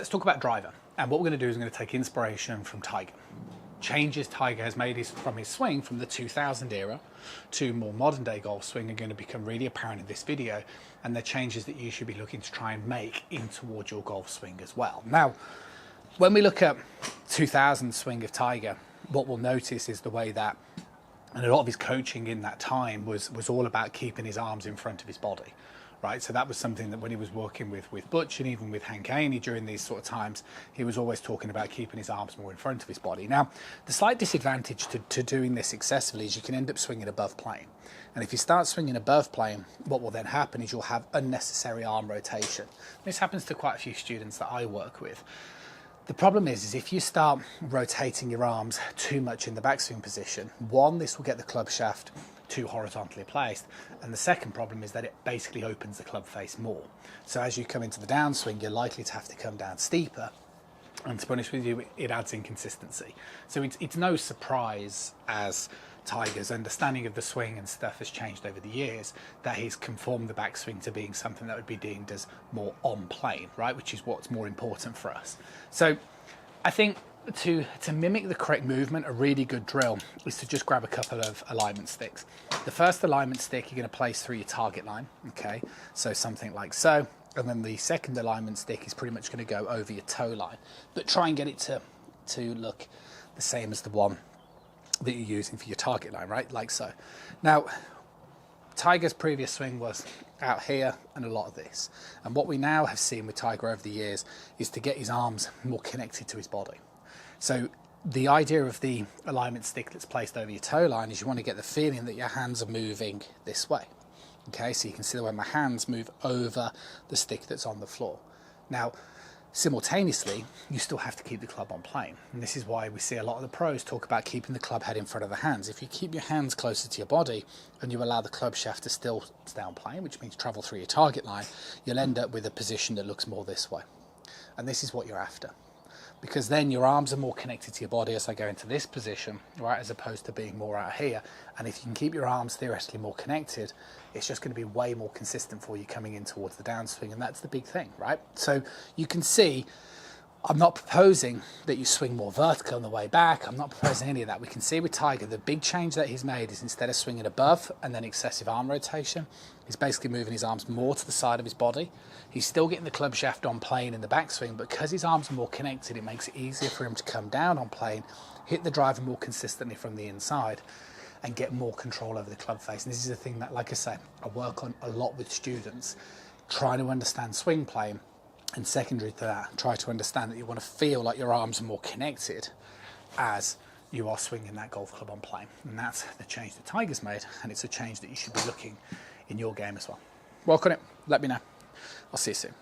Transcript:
let's talk about driver. And what we're going to do is we're going to take inspiration from Tiger. Changes Tiger has made from his swing from the 2000 era to more modern day golf swing are going to become really apparent in this video, and the changes that you should be looking to try and make in towards your golf swing as well. Now, when we look at 2000 swing of Tiger, what we'll notice is the way that, and a lot of his coaching in that time was all about keeping his arms in front of his body. Right, so that was something that when he was working with Butch and even with Hank Haney during these sort of times, he was always talking about keeping his arms more in front of his body. Now, the slight disadvantage to doing this successfully is you can end up swinging above plane. And if you start swinging above plane, what will then happen is you'll have unnecessary arm rotation. This happens to quite a few students that I work with. The problem is if you start rotating your arms too much in the backswing position, one, this will get the club shaft too horizontally placed, and the second problem is that it basically opens the club face more. So as you come into the downswing, you're likely to have to come down steeper, and to be honest with you, it adds inconsistency. So it's no surprise, as Tiger's understanding of the swing and stuff has changed over the years, that he's conformed the backswing to being something that would be deemed as more on plane, right, which is what's more important for us. So I think to mimic the correct movement, a really good drill is to just grab a couple of alignment sticks. The first alignment stick you're going to place through your target line, okay, so something like so, and then the second alignment stick is pretty much going to go over your toe line, but try and get it to look the same as the one that you're using for your target line, right, like so. Now, Tiger's previous swing was out here and a lot of this, and what we now have seen with Tiger over the years is to get his arms more connected to his body. So the idea of the alignment stick that's placed over your toe line is you want to get the feeling that your hands are moving this way. Okay, so you can see the way my hands move over the stick that's on the floor. Now, simultaneously, you still have to keep the club on plane. And this is why we see a lot of the pros talk about keeping the club head in front of the hands. If you keep your hands closer to your body and you allow the club shaft to still stay on plane, which means travel through your target line, you'll end up with a position that looks more this way. And this is what you're after, because then your arms are more connected to your body as I go into this position, right, as opposed to being more out here. And if you can keep your arms theoretically more connected, it's just going to be way more consistent for you coming in towards the downswing, and that's the big thing, right? So you can see I'm not proposing that you swing more vertical on the way back. I'm not proposing any of that. We can see with Tiger, the big change that he's made is instead of swinging above and then excessive arm rotation, he's basically moving his arms more to the side of his body. He's still getting the club shaft on plane in the backswing, but because his arms are more connected, it makes it easier for him to come down on plane, hit the driver more consistently from the inside, and get more control over the club face. And this is a thing that, like I say, I work on a lot with students, trying to understand swing plane. And secondary to that, try to understand that you want to feel like your arms are more connected as you are swinging that golf club on plane. And that's the change that Tiger's made, and it's a change that you should be looking in your game as well. Work on it, let me know. I'll see you soon.